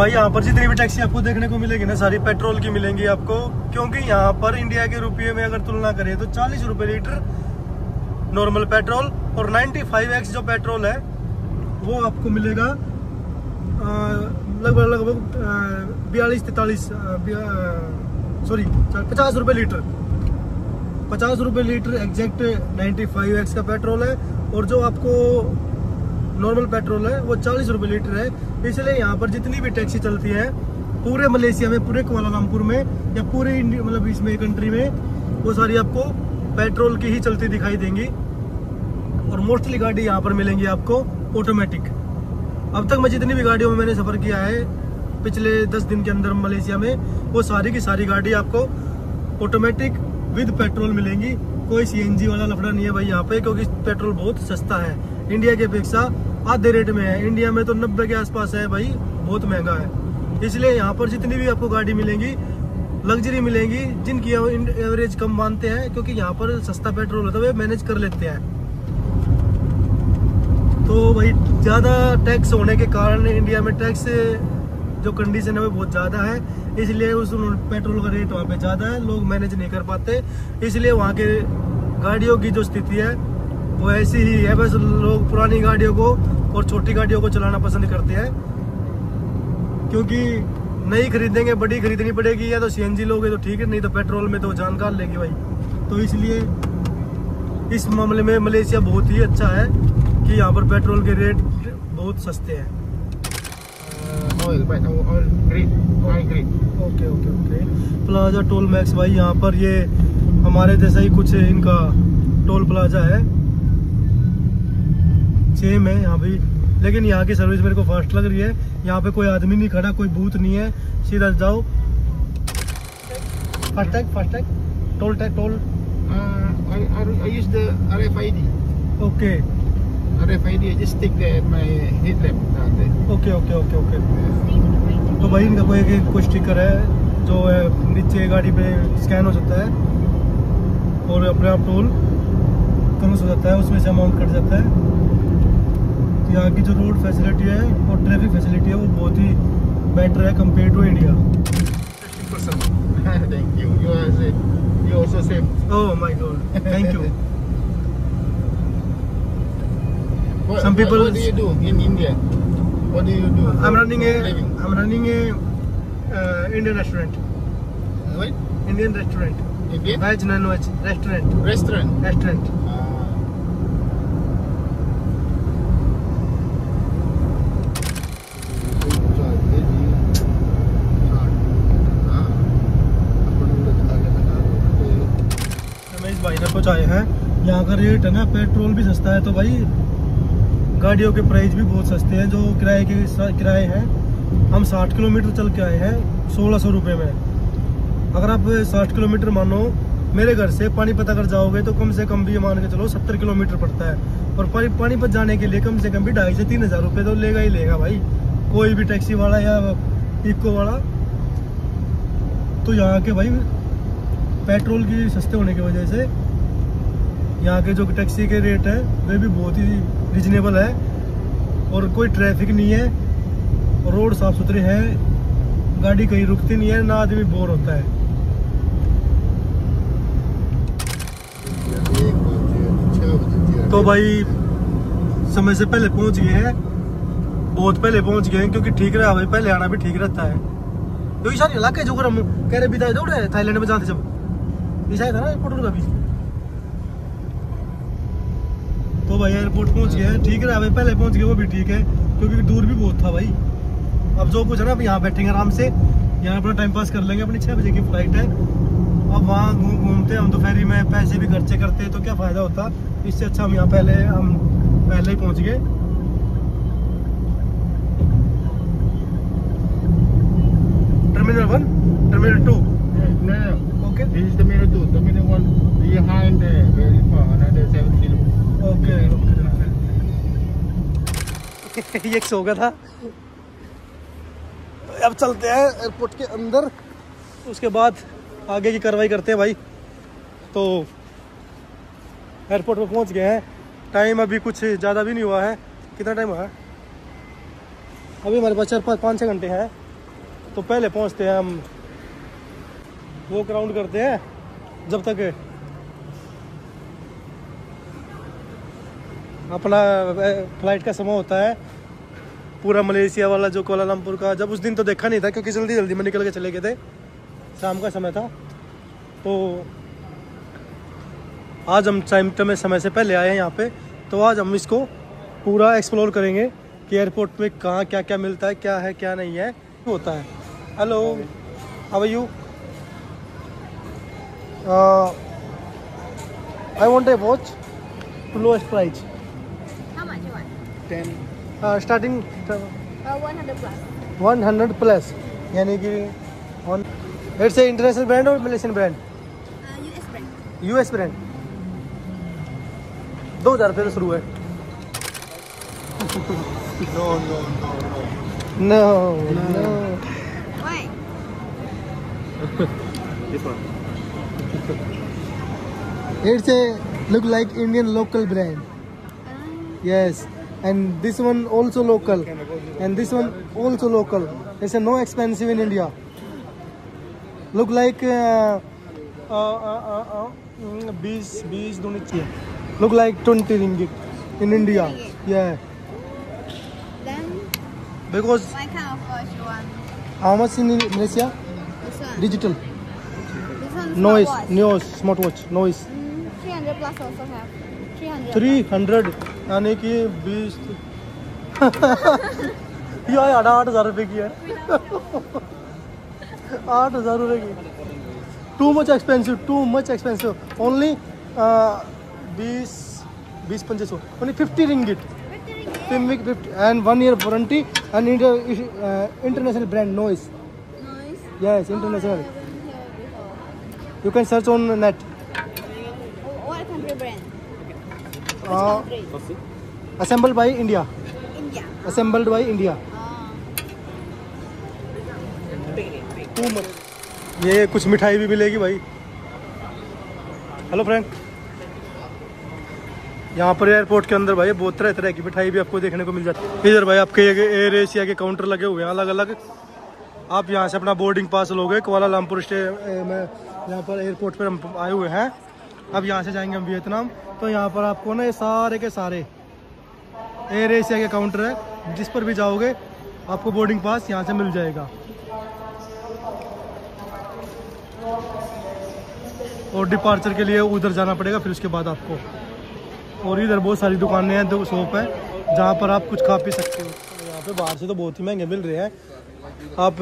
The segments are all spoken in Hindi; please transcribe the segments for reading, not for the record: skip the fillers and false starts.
भाई यहाँ पर जितनी भी टैक्सी आपको देखने को मिलेगी ना, सारी पेट्रोल की मिलेंगी आपको, क्योंकि यहाँ पर इंडिया के रुपये में अगर तुलना करें तो 40 रुपये लीटर नॉर्मल पेट्रोल और 95X जो पेट्रोल है वो आपको मिलेगा लगभग 50 रुपये लीटर। 50 रुपये लीटर एग्जैक्ट 95X का पेट्रोल है, और जो आपको नॉर्मल पेट्रोल है वो 40 रुपये लीटर है। इसलिए यहाँ पर जितनी भी टैक्सी चलती है पूरे मलेशिया में, पूरे कुआलालंपुर में या पूरे इंडिया मतलब इसमें कंट्री में, वो सारी आपको पेट्रोल की ही चलती दिखाई देंगी। और मोस्टली गाड़ी यहाँ पर मिलेंगी आपको ऑटोमेटिक। अब तक मैं जितनी भी गाड़ियों में मैंने सफ़र किया है पिछले 10 दिन के अंदर मलेशिया में, वो सारी की सारी गाड़ी आपको ऑटोमेटिक विद पेट्रोल मिलेंगी। कोई CNG वाला लफड़ा नहीं है भाई यहाँ पे, क्योंकि पेट्रोल बहुत सस्ता है, इंडिया के अपेक्षा आधे रेट में है। इंडिया में तो 90 के आसपास है भाई, बहुत महंगा है। इसलिए यहाँ पर जितनी भी आपको गाड़ी मिलेंगी लग्जरी मिलेंगी, जिनकी एवरेज कम मानते हैं, क्योंकि यहाँ पर सस्ता पेट्रोल होता है, वे मैनेज कर लेते हैं। तो भाई ज़्यादा टैक्स होने के कारण इंडिया में टैक्स जो कंडीशन है वो बहुत ज़्यादा है, इसलिए उस पेट्रोल का रेट वहाँ पे ज़्यादा है, लोग मैनेज नहीं कर पाते। इसलिए वहाँ के गाड़ियों की जो स्थिति है वो ऐसी ही है, बस लोग पुरानी गाड़ियों को और छोटी गाड़ियों को चलाना पसंद करते हैं, क्योंकि नई खरीदेंगे, बड़ी खरीदनी पड़ेगी, या तो CNG लोगे तो ठीक है, नहीं तो पेट्रोल में तो जान काट लेगी भाई। तो इसलिए इस मामले में मलेशिया बहुत ही अच्छा है कि यहाँ पर पेट्रोल के रेट बहुत सस्ते हैं। ओके। प्लाजा टोल मैक्स भाई यहाँ पर ये हमारे जैसा ही कुछ इनका टोल प्लाजा है, सेम है यहाँ भी, लेकिन यहाँ की सर्विस मेरे को फास्ट लग रही है। यहाँ पे कोई आदमी नहीं खड़ा, कोई बूथ नहीं है, सीधा जाओ। FASTag toll I use the RFID. Okay RFID, I just stick there at my headlamp. Okay. तो भाई इनका कोई स्टिकर है जो है नीचे गाड़ी पे स्कैन हो जाता है और अपने आप टोल कम हो जाता है, उसमें से अमाउंट कट जाता है। तो यहाँ की जो रोड फैसिलिटी है और ट्रैफिक फैसिलिटी है वो बहुत ही बेटर है compare to India. Thank you. You also same. Oh my God, thank you. What do you do in India? What do you do? I'm running a Indian restaurant. What? Indian restaurant. Indian? Veg, non-veg restaurant. Restaurant. भाई ने कुछ आए हैं, यहाँ का रेट है ना, पेट्रोल भी सस्ता है तो भाई गाड़ियों के प्राइस भी बहुत सस्ते हैं। जो किराए हैं, हम 60 किलोमीटर चल के आए हैं 1600 रुपये में। अगर आप 60 किलोमीटर मानो मेरे घर से पानीपत अगर जाओगे तो कम से कम भी मान के चलो 70 किलोमीटर पड़ता है, और पानीपत जाने के लिए कम से कम भी 2500 से 3000 रुपये तो लेगा ही लेगा भाई, कोई भी टैक्सी वाला या इको वाला। तो यहाँ के भाई पेट्रोल की सस्ते होने की वजह से यहाँ के जो टैक्सी के रेट है वे भी बहुत ही रिजनेबल है, और कोई ट्रैफिक नहीं है, रोड साफ सुथरे हैं, गाड़ी कहीं रुकती नहीं है, ना आदमी बोर होता है। तो भाई समय से पहले पहुंच गए हैं, बहुत पहले पहुंच गए हैं, क्योंकि ठीक रहा भाई, पहले आना भी ठीक रहता है। तो ये सारे इलाके जो हम कह रहे बिताए दौड़ रहे थाईलैंड में जाते जब था ना एयरपोर्ट का भी। तो भाई एयरपोर्ट पहुंच गए हैं, ठीक रहा भाई, पहले पहुंच गए वो भी ठीक है, क्योंकि दूर भी बहुत था भाई। अब जो कुछ है ना, अब यहाँ बैठेंगे आराम से, यहाँ अपना टाइम पास कर लेंगे, अपनी 6 बजे की फ्लाइट है। अब वहाँ घूमते हम दोपहरी में पैसे भी खर्चे करते तो क्या फायदा होता, इससे अच्छा हम यहाँ पहले ही पहुंच गए। Terminal 1, terminal 2। Okay. This is Terminal 2. Terminal 1 behind there, very far, another 7 kilometers. Okay. ये सो गया था। अब चलते हैं एयरपोर्ट के अंदर, उसके बाद आगे की कार्रवाई करते हैं भाई। तो एयरपोर्ट पे पहुंच गए हैं, टाइम अभी कुछ ज़्यादा भी नहीं हुआ है। कितना टाइम हुआ है? अभी हमारे पास 4-5-6 घंटे हैं तो पहले पहुंचते हैं हम, वॉक राउंड करते हैं जब तक अपना फ्लाइट का समय होता है। पूरा मलेशिया वाला जो कोलालमपुर का, जब उस दिन तो देखा नहीं था क्योंकि जल्दी जल्दी में निकल के चले गए थे, शाम का समय था। तो आज हम समय से पहले आए हैं यहाँ पे, तो आज हम इसको पूरा एक्सप्लोर करेंगे कि एयरपोर्ट में कहाँ क्या क्या मिलता है, क्या है क्या नहीं है होता है। Hello, how are you? I want a watch to lowest price. How much you want? 10. Starting 100 plus. 100 plus, यानी कि इट्स ए इंटरनेशनल ब्रांड और Malaysian brand? US brand. US brand. 2000 रुपये से शुरू है। No, no, no, no. No Why? This one. It's a look like Indian local brand. Yes, and this one also local, and this one also local. It's a no expensive in India. Look like 20 don't चाहिए. Look like 20 ringgit in India. Yeah, Then, because what kind of watch you want? how much in Malaysia? This one. Digital This one. noise, Smartwatch. noise, smartwatch, noise. 300 plus also have. 300. 300 यानी कि 20 यार 8,000 रुपये की है। 8,000 रुपये की, too much expensive. Only 20-25 only 50 ringgit 50 and 1 year warranty and international brand noise. Noise. Yes, Oh, I international. haven't heard before. You can search on net. What country brand? Which country? Assembled by India. India. Assembled by India. Oh. ये कुछ मिठाई भी मिलेगी भाई। हेलो फ्रेंड, यहाँ पर एयरपोर्ट के अंदर भाई बहुत तरह तरह की मिठाई भी आपको देखने को मिल जाती है। इधर भाई आपके एयर एशिया के काउंटर लगे हुए हैं अलग अलग। आप यहाँ से अपना बोर्डिंग पास लोगे कुआलालंपुर में, यहाँ पर एयरपोर्ट पर हम आए हुए हैं। अब यहाँ से जाएंगे हम वियतनाम। तो यहाँ पर आपको ना ये सारे के सारे एयर एशिया के काउंटर है, जिस पर भी जाओगे आपको बोर्डिंग पास यहाँ से मिल जाएगा। और डिपार्चर के लिए उधर जाना पड़ेगा फिर उसके बाद आपको। और इधर बहुत सारी दुकानें हैं, 2 शॉप है जहाँ पर आप कुछ खा पी सकते हो। यहाँ पे बाहर से तो बहुत ही महंगे मिल रहे हैं। आप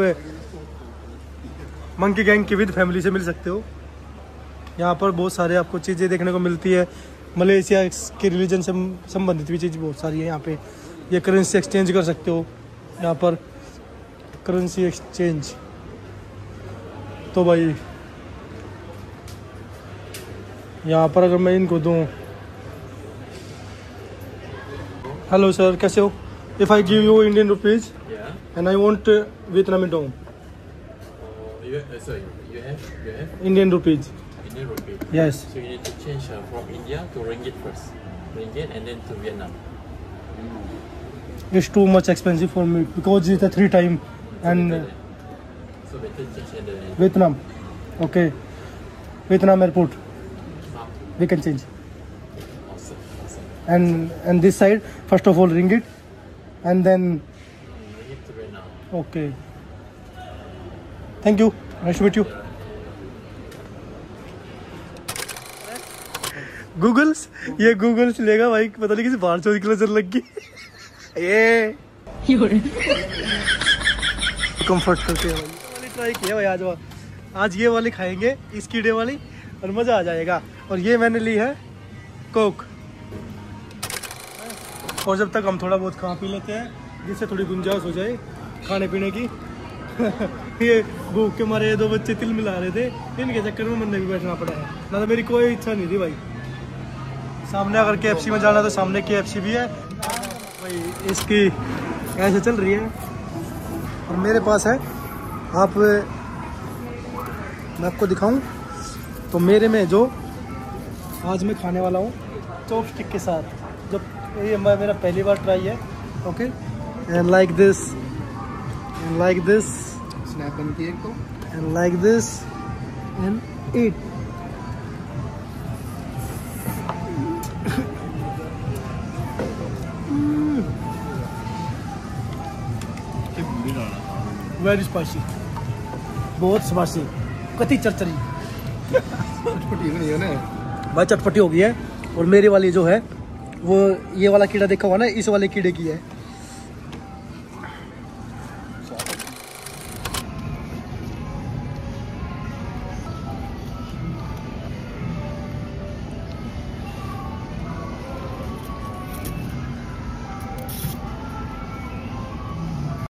मंकी गैंग की विद फैमिली से मिल सकते हो। यहाँ पर बहुत सारे आपको चीज़ें देखने को मिलती है। मलेशिया के रिलीजन से संबंधित भी चीज़ बहुत सारी है यहाँ पे। ये करेंसी एक्सचेंज कर सकते हो यहाँ पर, करेंसी एक्सचेंज। तो भाई यहाँ पर अगर मैं इनको दूँ, हेलो सर कैसे हो? If I give you Indian rupees and I want Vietnamese dong, Sorry, you have Indian rupees. Indian rupee. Yes. So you need to change from India to ringgit first, ringgit, and then to Vietnam. It's too much expensive for me because it's a 3 time and So better change at the Vietnam. Okay, Vietnam airport Ah, we can change. awesome. And this side first of all ringgit and then Ringgit to Vietnam. okay. Thank you. Nice to meet you. Goggles, ये गूगल्स लेगा भाई, पता नहीं किसी बाहर चोरी की नजर लग गई। ये कंफर्ट करते हैं भाई। वाली ट्राई किया भाई आज ये वाली खाएंगे, इस कीड़े वाली, और मज़ा आ जाएगा। और ये मैंने ली है कोक। और जब तक हम थोड़ा बहुत खा पी लेते हैं जिससे थोड़ी गुंजाइश हो जाए खाने पीने की। ये भूख के मारे 2 बच्चे तिल मिला रहे थे, इनके चक्कर में मन भी बैठना पड़ा है, ना तो मेरी कोई इच्छा नहीं थी भाई। सामने अगर KFC में जाना तो सामने KFC भी है भाई। इसकी ऐसे चल रही है और मेरे पास है, आप मैं आपको दिखाऊं तो मेरे में जो आज मैं खाने वाला हूँ चॉपस्टिक के साथ, जब ये मेरा पहली बार ट्राई है। Okay, and like this snap बनती है एक तो। and like this and eat. Very spicy. बहुत स्पाइसी, कति चरचरी। चटपटी नहीं है ना भाई चटपटी हो गई है। और मेरी वाली जो है वो ये वाला कीड़ा देखा हुआ ना, इस वाले कीड़े की है।